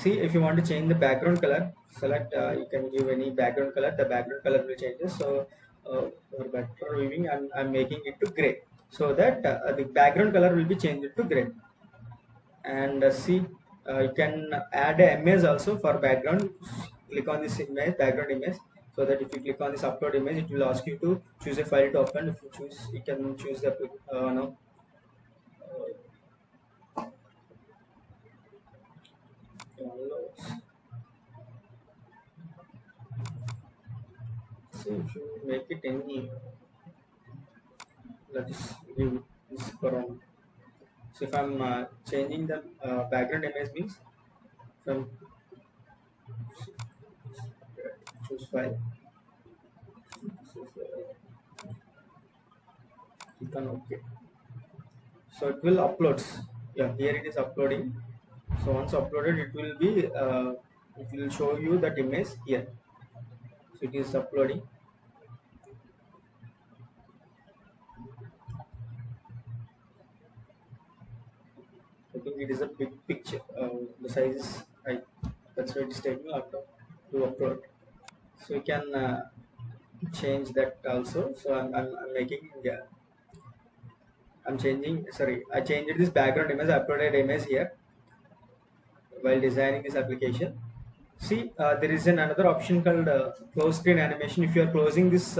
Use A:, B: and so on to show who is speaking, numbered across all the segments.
A: See, if you want to change the background color, select, you can give any background color, the background color will change. So for better viewing, I'm making it to gray, so that the background color will be changed to gray. And see, you can add a image also for background. Click on this image, background image, so that if you click on this upload image, it will ask you to choose a file to open. If you choose, you can choose the no downloads. So if you make it any, let's give this background. So if I'm changing the background image means, from choose file, click on OK. So it will uploads. Yeah, here it is uploading. So once uploaded, it will be it will show you that image here. So it is uploading. I think it is a big picture. The size is high. That's why it is taking a lot to upload. So you can change that also. So I'm making, yeah, I'm changing. Sorry, I changed this background image. I uploaded image here while designing this application. See, there is another option called close screen animation. If you are closing this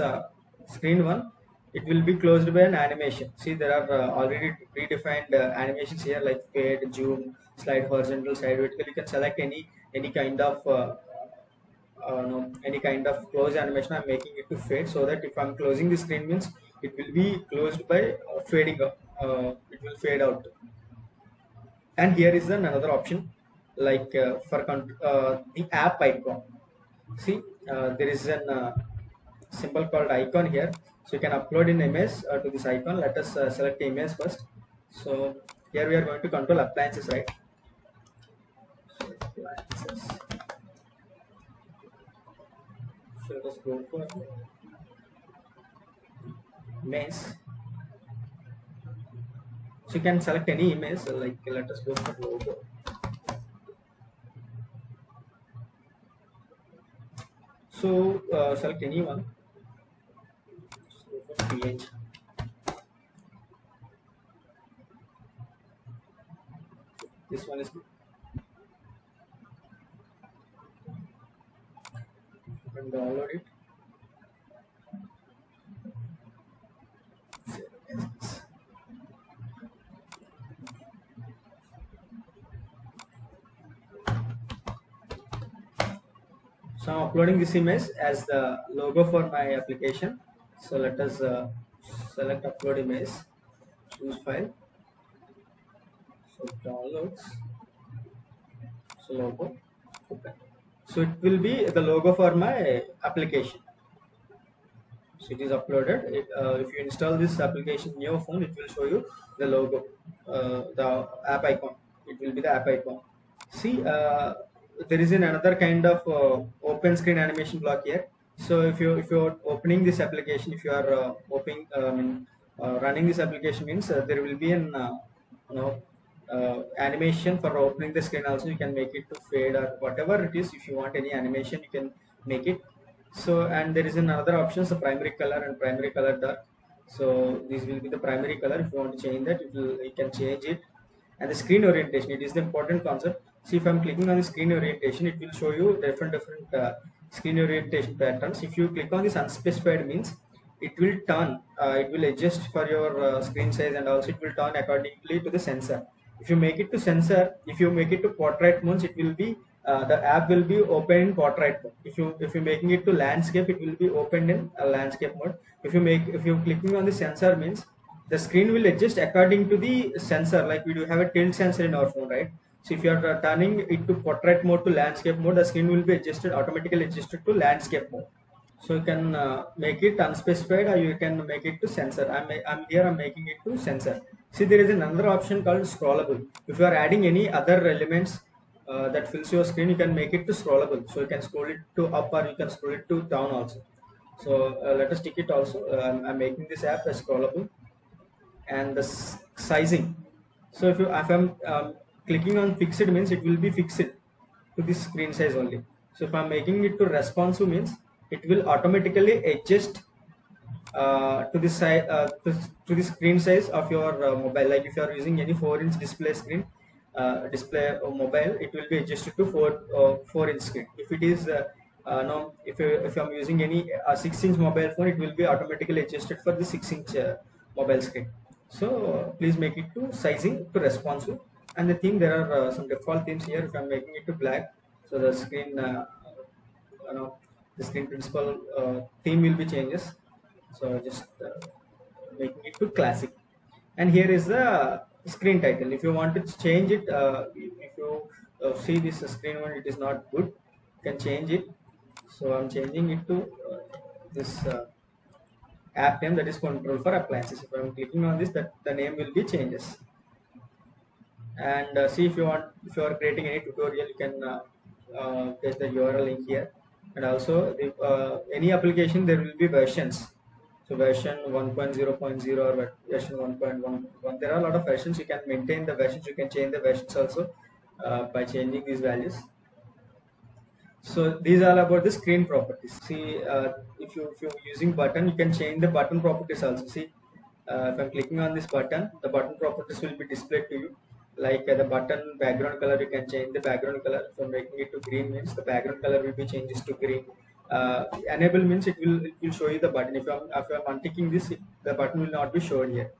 A: screen one, it will be closed by an animation. See, there are already predefined animations here, like fade, zoom, slide horizontal, slide vertical. You can select any kind of no, any kind of close animation. I'm making it to fade, so that if I'm closing the screen means it will be closed by fading up. It will fade out. And here is another option, like for the app icon. See, there is an symbol called icon here, so you can upload an image to this icon. Let us select the image first. So here we are going to control appliances, right? So appliances. So let us go for image. So you can select any image, like let us go for logo. So select any one. So for PNG. This one is good. You can download it. So I'm uploading this image as the logo for my application. So let us select upload image, choose file, so downloads, so logo, open. So it will be the logo for my application. So it is uploaded. If you install this application in your phone, it will show you the logo, the app icon. It will be the app icon. See, there is another kind of open screen animation block here. So if you're opening this application, if you are running this application means there will be an you know animation for opening the screen. Also, you can make it to fade or whatever it is. If you want any animation, you can make it. So, and there is another option, so primary color and primary color dark. So this will be the primary color. If you want to change that, you can change it. And the screen orientation, it is the important concept. See, if I'm clicking on the screen orientation, it will show you different screen orientation patterns. If you click on this unspecified means it will turn, it will adjust for your screen size, and also it will turn accordingly to the sensor. If you make it to sensor, if you make it to portrait modes, it will be the app will be open in portrait mode. If you making it to landscape, it will be opened in a landscape mode. If you clicking on the sensor means the screen will adjust according to the sensor. Like we do have a tilt sensor in our phone, right? So if you are turning it to portrait mode to landscape mode, the screen will be adjusted, automatically adjusted to landscape mode. So you can make it unspecified, or you can make it to sensor. I'm making it to sensor. See, there is another option called scrollable. If you are adding any other elements that fills your screen, you can make it to scrollable. So you can scroll it to up, or you can scroll it to down also. So let us tick it also. I'm making this app as scrollable. And the sizing. So if I'm clicking on fixed means it will be fixed. to this screen size only. So if I'm making it to responsive means it will automatically adjust to the size to the screen size of your mobile. Like if you are using any 4-inch display screen display mobile, it will be adjusted to 4-inch screen. If it is no, if I'm using any 6-inch mobile phone, it will be automatically adjusted for the 6-inch mobile screen. So please make it to sizing to responsive. And the thing, there are some default themes here. If I'm making it to black, so the screen you know the screen principal theme will be changes. So just making it to classic. And here is the screen title. If you want to change it, if you see this screen one, it is not good, you can change it. So I'm changing it to this app name, that is control for appliances. If I'm clicking on this, that the name will be changes. And see, if you want, if you are creating any tutorial, you can paste the URL link here. And also if, any application, there will be versions. So version 1.0.0 or version 1.11, there are a lot of versions. You can maintain the versions, you can change the versions also by changing these values. So these are about the screen properties. See, if you're using button, you can change the button properties also. See, if I'm clicking on this button, the button properties will be displayed to you. Like the button background color, you can change the background color. From making it to green means the background color will be changes to green. Enable means it will show you the button. If I'm unticking this, the button will not be shown here.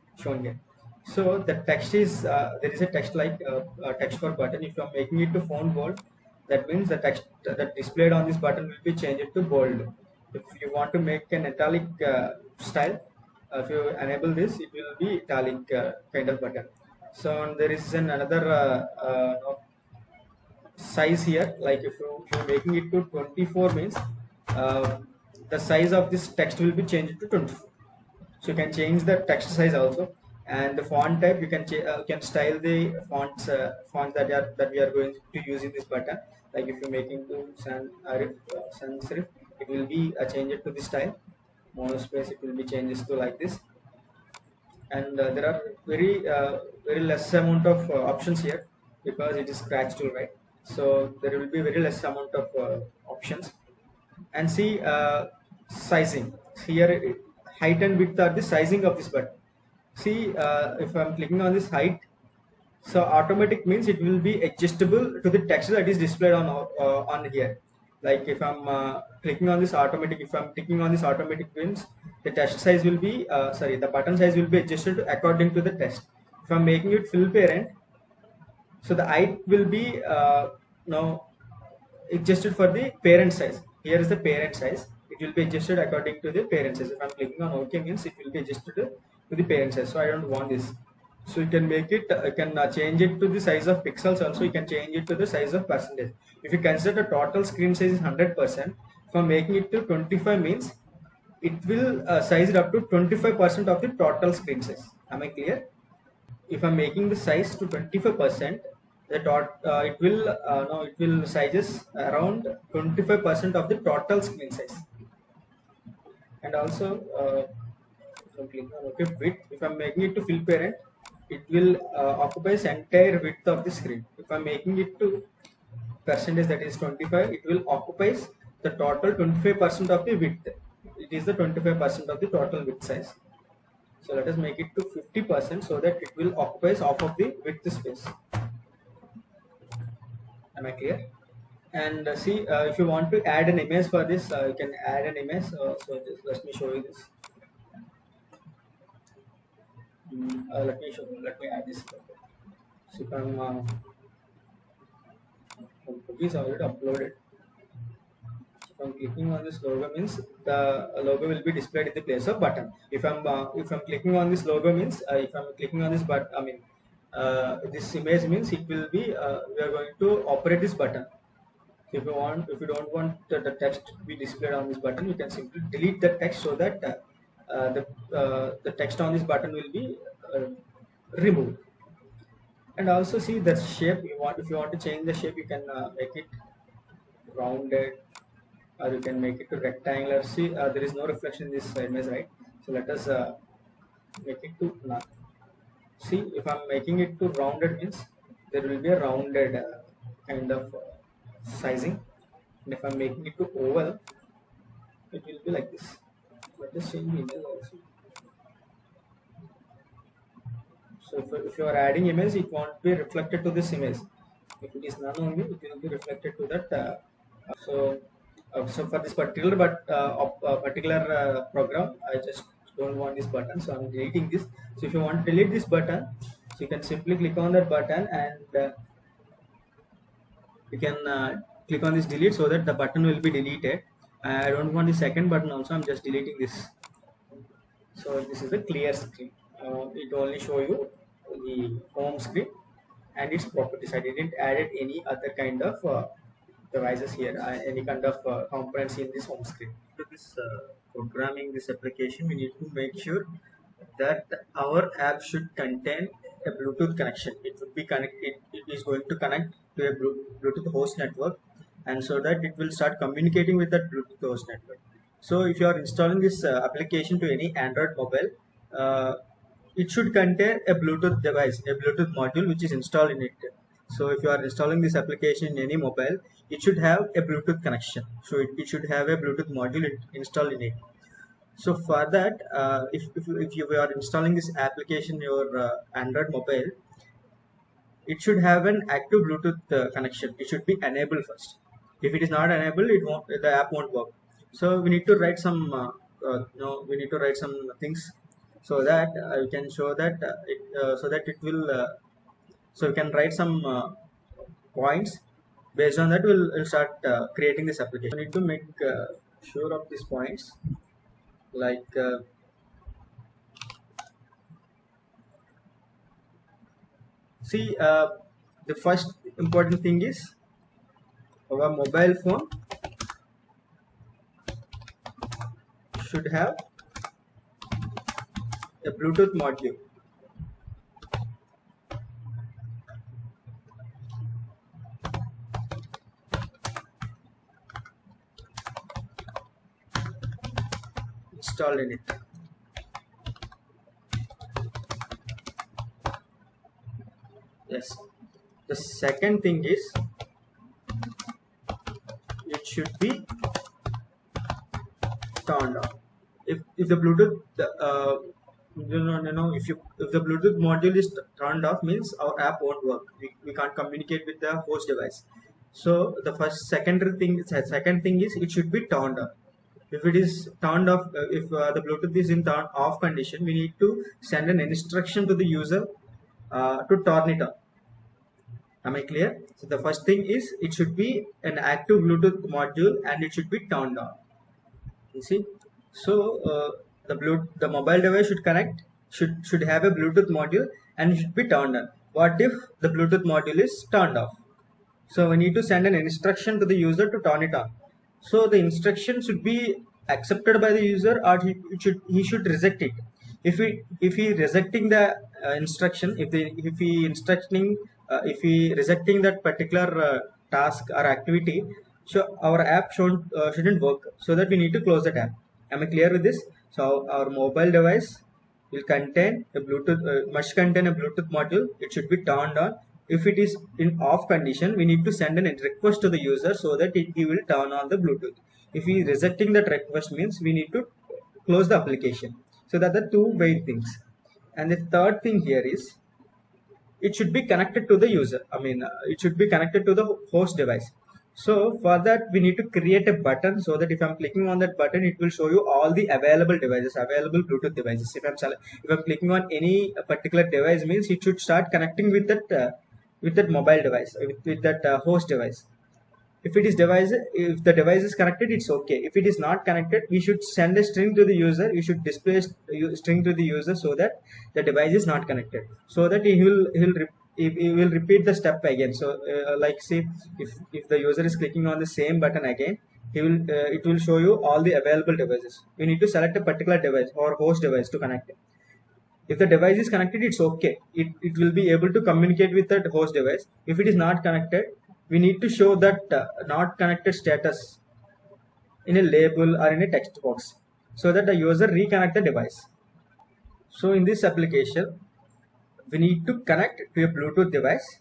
A: So the text is there is a text like text for button. If I'm making it to font bold, that means the text that displayed on this button will be changed to bold. If you want to make an italic style, if you enable this, it will be italic kind of button. So there is another size here. Like if you're making it to 24 means the size of this text will be changed to 24. So you can change the text size also. And the font type, you can style the fonts that we are going to use in this button. Like if you're making to sans serif, it will be changed to this style. Monospace, it will be changes to like this. And there are very less amount of options here, because it is scratch tool, right? So there will be very less amount of options. And see, sizing here, height and width are the sizing of this button. See, if I'm clicking on this height, so automatic means it will be adjustable to the text that is displayed on here. Like if I'm clicking on this automatic, if I'm clicking on this automatic means the text size will be the button size will be adjusted according to the text. If I'm making it full parent, so the height will be now adjusted for the parent size. Here is the parent size. It will be adjusted according to the parent size. If I'm clicking on OK means it will be adjusted to the parent size. So I don't want this. So you can make it, you can change it to the size of pixels also. You can change it to the size of percentage. If you consider the total screen size is 100%, from making it to 25 means it will size it up to 25% of the total screen size. Am I clear? If I'm making the size to 25%, it will sizes around 25% of the total screen size. And also width, if I'm making it to fill parent, it will occupies entire width of the screen. If I'm making it to percentage, that is 25, it will occupies the total 25% of the width. It is the 25% of the total width size. So let us make it to 50% so that it will occupies half of the width space. Am I clear? And see, if you want to add an image for this, you can add an image. So just let me show you this. Let me add this. So if I'm cookies already uploaded. So I'm clicking on this logo means the logo will be displayed in the place of button. If I'm clicking on this logo means if I'm clicking on this button, this image means it will be we are going to operate this button. If you don't want the text to be displayed on this button, you can simply delete the text so that the text on this button will be removed. And also see the shape you want. If you want to change the shape, you can make it rounded, or you can make it to rectangular. See, there is no reflection in this image, right? So let us make it to none. See, if I'm making it to rounded means there will be a rounded kind of sizing, and if I'm making it to oval, it will be like this. Let us change the image also. So if you are adding image, it won't be reflected to this image. If it is none only, it will be reflected to that. So so for this particular program, I just don't want this button, so I'm deleting this. So if you want to delete this button, so you can simply click on that button, and you can click on this delete, so that the button will be deleted. I don't want the second button also, I'm just deleting this. So this is a clear screen. It only show you the home screen and its properties. I didn't added any other kind of devices here, any kind of components in this home screen. To this programming this application, we need to make sure that our app should contain a Bluetooth connection. It would be connected. It is going to connect to a Bluetooth host network, and so that it will start communicating with that Bluetooth host network. So if you are installing this application to any Android mobile, uh, it should contain a Bluetooth device, a Bluetooth module which is installed in it. So if you are installing this application in any mobile, it should have a Bluetooth connection. So it should have a Bluetooth module installed in it. So for that, if you are installing this application in your Android mobile, it should have an active Bluetooth connection. It should be enabled first. If it is not enabled, the app won't work. So we need to write some we need to write some things, so that you can show that so that it will so we can write some points. Based on that, we'll start creating this application. We need to make sure of these points, like see, the first important thing is our mobile phone should have a Bluetooth module. Installed in it. Yes. The second thing is, it should be turned on. If the Bluetooth if the Bluetooth module is turned off, means our app won't work. We can't communicate with the host device. So the second thing is, it should be turned on. If it is turned off, if the Bluetooth is in turn off condition, we need to send an instruction to the user to turn it on. Am I clear? So the first thing is, it should be an active Bluetooth module and it should be turned on. You see, so the mobile device should have a Bluetooth module and it should be turned on. What if the Bluetooth module is turned off? So we need to send an instruction to the user to turn it on. So the instruction should be accepted by the user, or he should reject it. If he rejecting the instruction, if he rejecting that particular task or activity, so our app shouldn't work. So that we need to close that app. Am I clear with this? So our mobile device will contain a Bluetooth must contain a Bluetooth module. It should be turned on. If it is in off condition, we need to send a request to the user, so that he will turn on the Bluetooth. If he is rejecting that request, means we need to close the application. So that are the two main things. And the third thing here is, it should be connected to the user. It should be connected to the host device. So for that, we need to create a button, so that if I'm clicking on that button, it will show you all the available devices, available Bluetooth devices. If I'm clicking on any particular device, means it should start connecting with that mobile device, with that host device. If the device is connected, it's okay. If it is not connected, we should send a string to the user. You should display a string to the user, so that the device is not connected, so that he will repeat the step again. So like, see, if the user is clicking on the same button again, it will show you all the available devices. You need to select a particular device or host device to connect it. If the device is connected, it's okay. It will be able to communicate with that host device. If it is not connected, we need to show that not connected status in a label or in a text box, so that the user reconnect the device. So in this application, we need to connect to a Bluetooth device,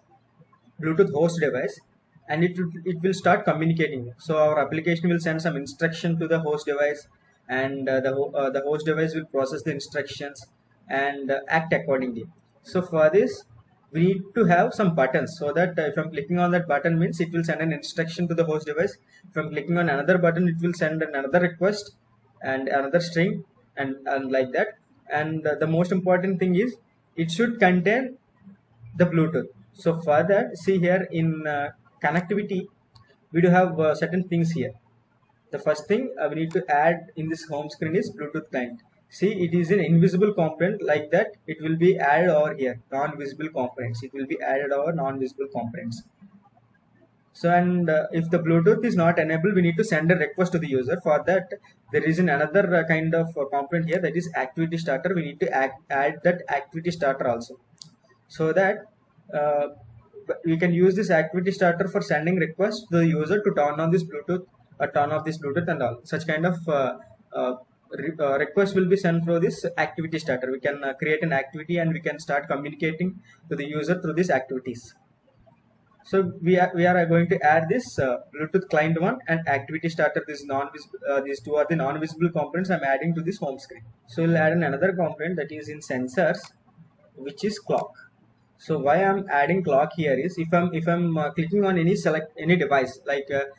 A: Bluetooth host device, and it will start communicating. So our application will send some instruction to the host device, and the host device will process the instructions and act accordingly. So for this we need to have some buttons, so that if I'm clicking on that button means it will send an instruction to the host device. If I'm clicking on another button, it will send another request and another string, and like that. And the most important thing is it should contain the Bluetooth. So for that, see here in connectivity, we do have certain things here. The first thing we need to add in this home screen is Bluetooth client. See, it is an invisible component, like that. It will be added over here, non-visible components. It will be added over non-visible components. So, and if the Bluetooth is not enabled, we need to send a request to the user. For that, there is another kind of component here, that is activity starter. We need to add that activity starter also, so that uh, we can use this activity starter for sending requests to the user to turn on this Bluetooth, or turn off this Bluetooth and all. Such kind of request will be sent through this activity starter. We can create an activity and we can start communicating to the user through these activities. So we are going to add this Bluetooth client one and activity starter. These two are the non-visible components I'm adding to this home screen. So we'll add another component, that is in sensors, which is clock. So why I'm adding clock here is, if I'm clicking on any device, like there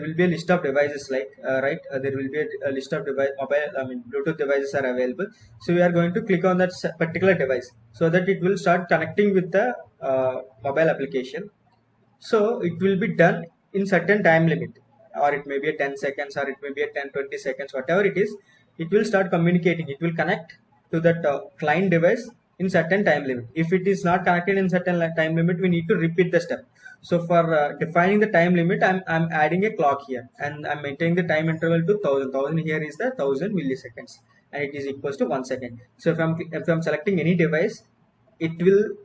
A: will be a list of devices, like right, there will be a list of device mobile, I mean Bluetooth devices are available. So we are going to click on that particular device, so that it will start connecting with the mobile application. So it will be done in certain time limit, or it may be a 10 seconds, or it may be a 10-20 seconds, whatever it is. It will start communicating, it will connect to that client device in certain time limit. If it is not connected in certain time limit, we need to repeat the step. So for defining the time limit, I'm adding a clock here, and I'm maintaining the time interval to 1000. Here is the 1000 milliseconds, and it is equals to 1 second. So if I'm selecting any device, it will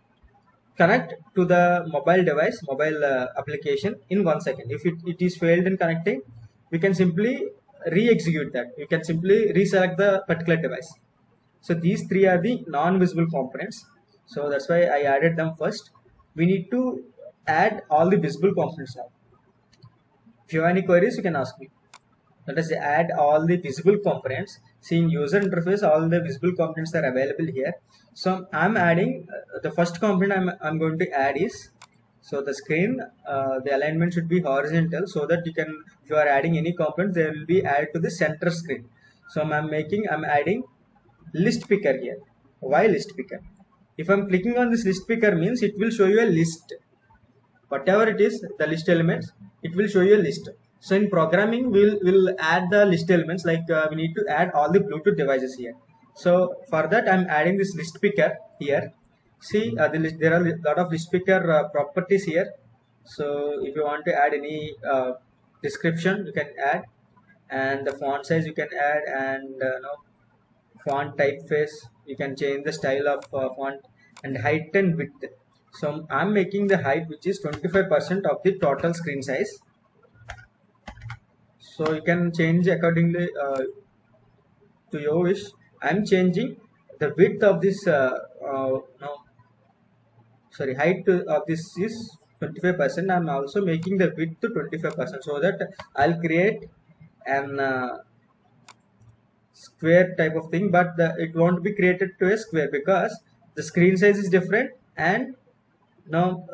A: connect to the mobile application in 1 second. If it is failed in connecting, we can simply re-execute that. You can simply reselect the particular device. So these three are the non-visible components, so that's why I added them first. We need to add all the visible components now. If you have any queries, you can ask me. Let us add all the visible components. See, in user interface, all the visible components are available here. So I'm adding the first component I'm going to add is, so the screen, the alignment should be horizontal, so that you can, if you are adding any component, they will be added to the center screen. So I'm adding list picker here. Why list picker? If I'm clicking on this list picker means it will show you a list. Whatever it is, the list elements, it will show you a list. So in programming, we'll add the list elements, like we need to add all the Bluetooth devices here. So for that, I'm adding this list picker here. See, there are a lot of list picker properties here. So if you want to add any description, you can add, and the font size you can add, and no, font typeface, you can change the style of font, and height and width. So I'm making the height which is 25% of the total screen size. So you can change accordingly to your wish. I'm changing the width of this no, sorry, height of this is 25%. I'm also making the width to 25%, so that I'll create an square type of thing, but it won't be created to a square, because the screen size is different, and now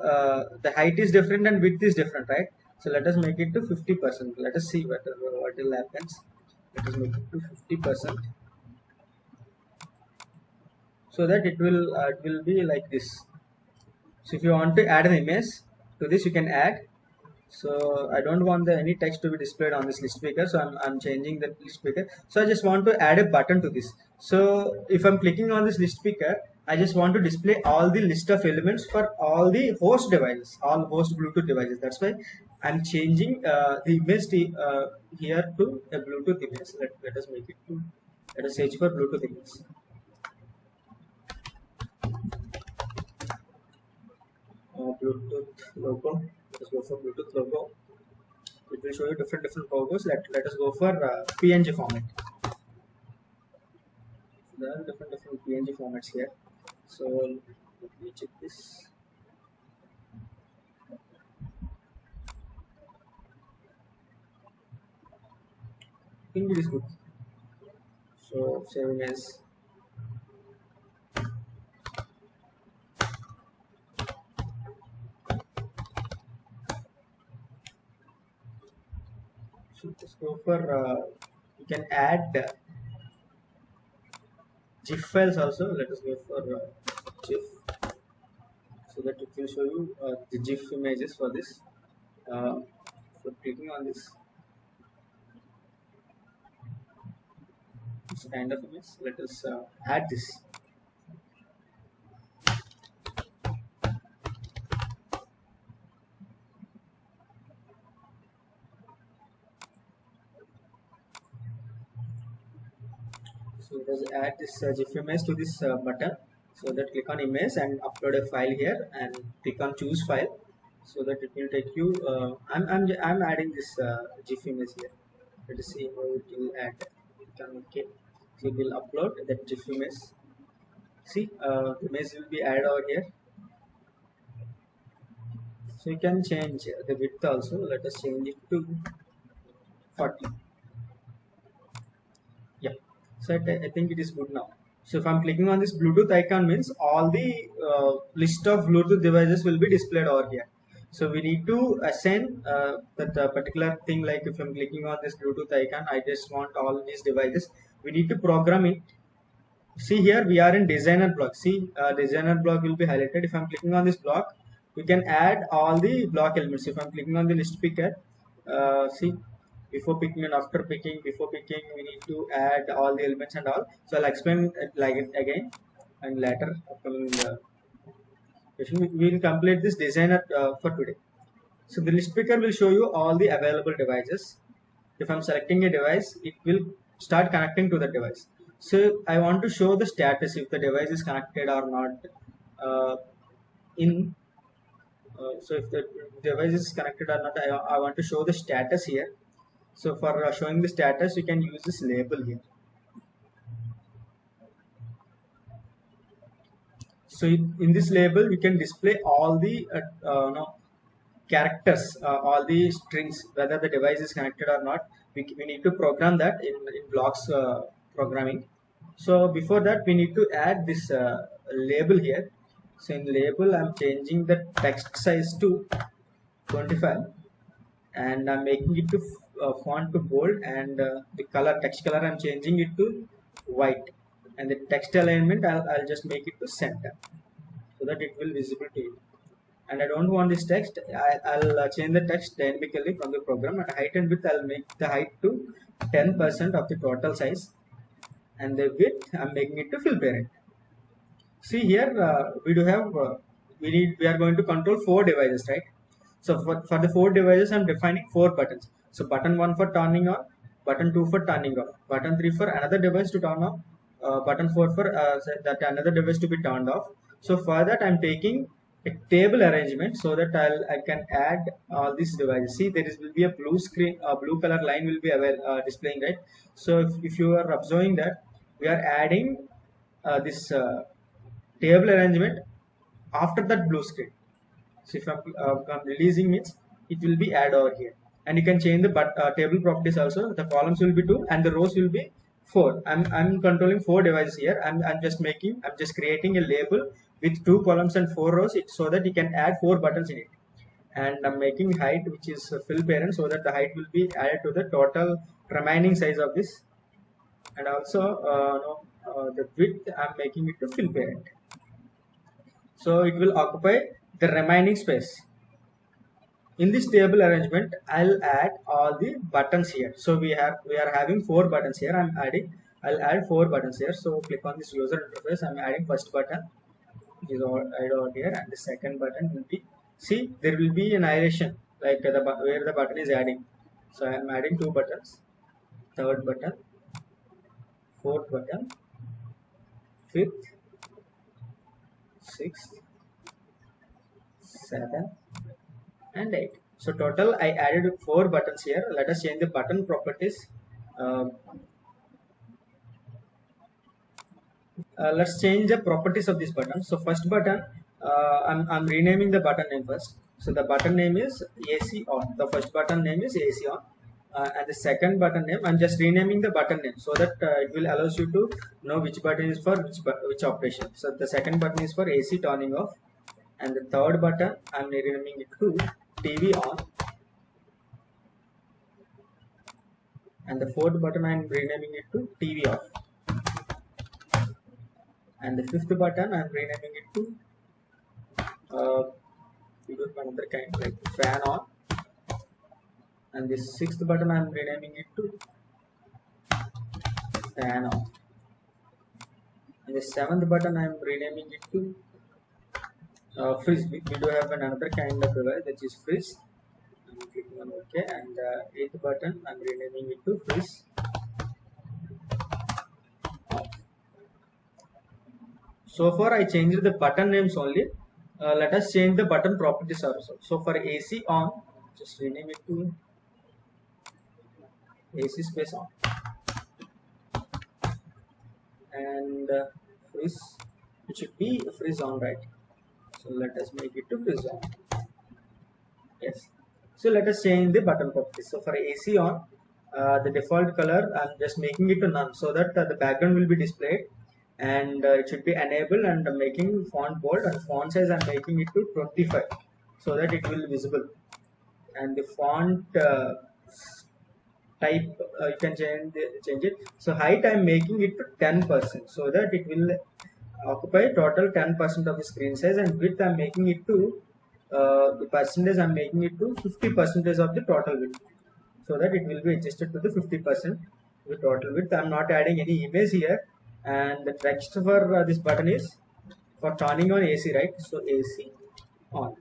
A: the height is different and width is different, right? So let us make it to 50%. Let us see what will happen. Let us make it to 50%, so that it will be like this. So if you want to add an image to this, you can add. So I don't want any text to be displayed on this list picker, so I'm changing the list picker. So I just want to add a button to this. So if I'm clicking on this list picker, I just want to display all the list of elements for all the host devices, all host Bluetooth devices. That's why I'm changing the image here to a Bluetooth image. Let us make it to, let us search for Bluetooth image. Bluetooth logo. Let us go for Bluetooth logo. It will show you different logos. Let us go for PNG format. There are different PNG formats here. So let me check this. I think it is good. So saving as. So just go for you can add GIF files also. Let us go for GIF so that it will show you the GIF images for this. So clicking on this kind of image, let us add this. So let us add this GIF image to this button. So that click on image and upload a file here and click on choose file. So that it will take you. I'm adding this GIF image here. Let us see how it will add. Okay, so it will upload that GIF image. See, the image will be added over here. So you can change the width also. Let us change it to 40. Yeah, so I think it is good now. So if I'm clicking on this Bluetooth icon means all the list of Bluetooth devices will be displayed over here. So we need to assign that particular thing, like if I'm clicking on this Bluetooth icon, I just want all these devices. We need to program it. See here we are in designer block. See designer block will be highlighted. If I'm clicking on this block, we can add all the block elements. If I'm clicking on the list picker, see before picking and after picking, before picking we need to add all the elements and all. So I'll explain it like it again and later upcoming question we will complete this designer for today. So the list picker will show you all the available devices. If I'm selecting a device, it will start connecting to the device. So I want to show the status if the device is connected or not. In So if the device is connected or not, I want to show the status here. So for showing the status, you can use this label here. So in this label, we can display all the characters, all the strings, whether the device is connected or not. We need to program that in blocks programming. So before that, we need to add this label here. So in label, I'm changing the text size to 25 and I'm making it to font to bold, and the text color I'm changing it to white, and the text alignment I'll just make it to center so that it will visible to you. And I don't want this text. I'll change the text dynamically from the program, and height and width I'll make the height to 10% of the total size, and the width I'm making it to fill parent. See here we do have we are going to control 4 devices, right? So for the 4 devices I'm defining 4 buttons. So button 1 for turning on, button 2 for turning off, button 3 for another device to turn on, button 4 for that another device to be turned off. So for that I'm taking a table arrangement so that I can add all these devices. See, will be a blue screen, a blue color line will be displaying, right? So if you are observing that we are adding this table arrangement after that blue screen. So if I'm releasing means it will be add over here, and you can change the table properties also. The columns will be 2 and the rows will be 4. I'm controlling 4 devices here. I'm just creating a label with 2 columns and 4 rows so that you can add 4 buttons in it. And I'm making height, which is fill parent, so that the height will be added to the total remaining size of this, and also the width I'm making it to fill parent. So it will occupy the remaining space. In this table arrangement, I'll add all the buttons here. So we are having 4 buttons here. I'll add 4 buttons here. So click on this user interface. I'm adding first button, which is add over here, and the second button will be, see, there will be an narration like where the button is adding. So I'm adding 2 buttons, third button, fourth button, fifth, sixth, 7 and 8. So total I added 4 buttons here. Let us change the button properties. Let's change the properties of this button. So first button, I'm renaming the button name first. So the button name is AC on. The first button name is AC on. and the second button name, I'm just renaming the button name so that it will allows you to know which button is for which operation. So the second button is for AC turning off, and the third button I'm renaming it to TV on, and the fourth button I'm renaming it to TV off, and the fifth button I'm renaming it to another kind like fan on, and the sixth button I'm renaming it to fan on, and the seventh button I'm renaming it to freeze. We do have another kind of device that is freeze. I'm clicking on OK, and eighth button I'm renaming it to freeze off. So far I changed the button names only. Let us change the button properties also. So for AC on, just rename it to AC space on, and freeze, it should be freeze on, right? So let us make it to freeze on. Yes. So let us change the button properties. So for AC on, the default color I'm just making it to none so that the background will be displayed, and it should be enabled, and making font bold, and font size I'm making it to 25 so that it will be visible, and the font type you can change it. So height I'm making it to 10% so that it will occupy total 10% of the screen size, and width I'm making it to the percentage I'm making it to 50% of the total width so that it will be adjusted to the 50% the total width. I'm not adding any image here, and the text for this button is for turning on AC, right? So AC on,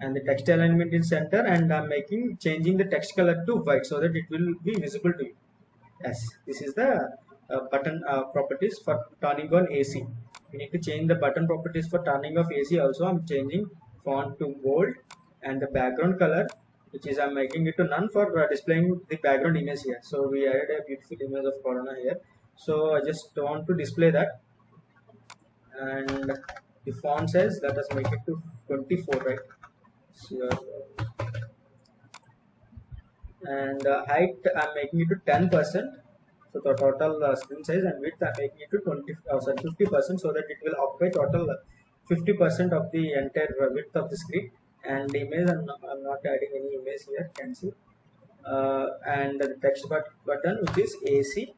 A: and the text alignment in center, and I'm changing the text color to white so that it will be visible to you. Yes, this is the button properties for turning on AC. We need to change the button properties for turning off AC also. I'm changing font to bold, and the background color, which is I'm making it to none for displaying the background image here. So we added a beautiful image of Corona here. So I just want to display that, and the font size, let us make it to 24, right? So, and height I'm making it to 10%. So the total screen size, and width I'm making it to 50% so that it will occupy total 50% of the entire width of the screen. And image, I'm not adding any image here, cancel. And the text button, which is AC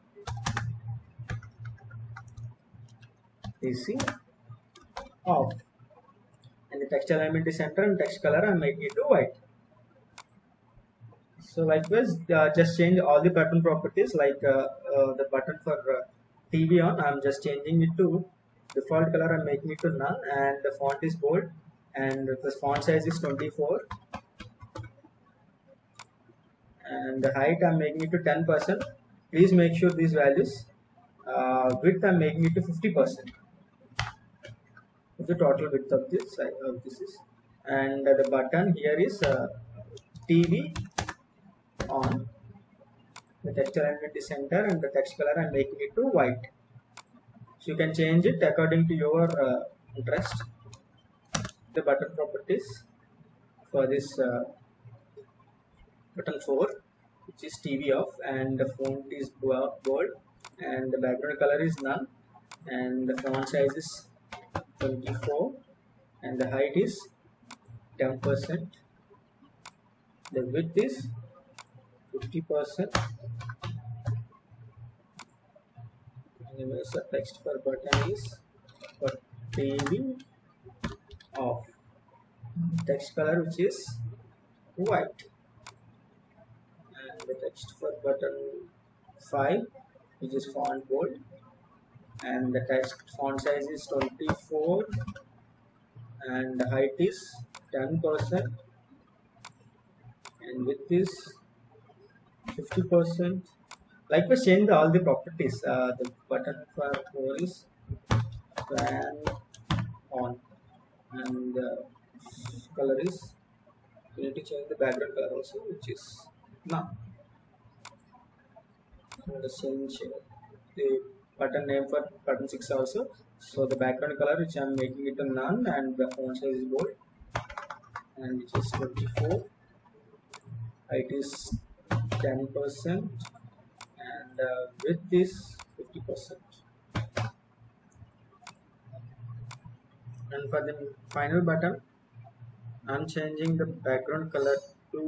A: off, and the text alignment is center, and text color I'm making it to white. So likewise, just change all the button properties, like the button for TV on, I'm just changing it to default color, I'm making it to none, and the font is bold, and the font size is 24, and the height I'm making it to 10%. Please make sure these values. Width I'm making it to 50% of the total width of this is, and the button here is TV on, the text alignment is center, and the text color I'm making it to white. So you can change it according to your interest. The button properties for this button 4, which is TV off, and the font is bold, and the background color is none, and the font size is 24, and the height is 10%, the width is 50%. Anyways, the text for button is for TV off, text color which is white, and the text for button 5, which is font bold, and the text font size is 24, and the height is 10%, and width is 50%. Likewise, change all the properties. The button for 4 is fan on, and the color is, we need to change the background color also, which is none. Let us change the button name for button 6 also. So the background color, which I am making it to none, and the font size is bold, and which is 24, height is 10% and width is 50%. And for the final button, I'm changing the background color to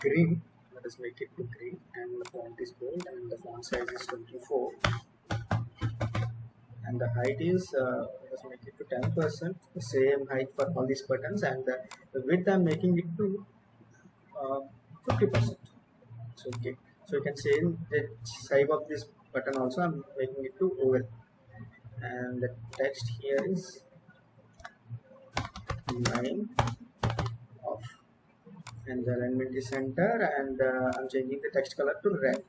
A: green. Let us make it to green, and the font is bold, and the font size is 24, and the height is let us make it to 10%, the same height for all these buttons, and the width I'm making it to 50%. So okay, so you can see the size of this button also I'm making it to oval, and the text here is 9 off, and the alignment is center, and I'm changing the text color to red.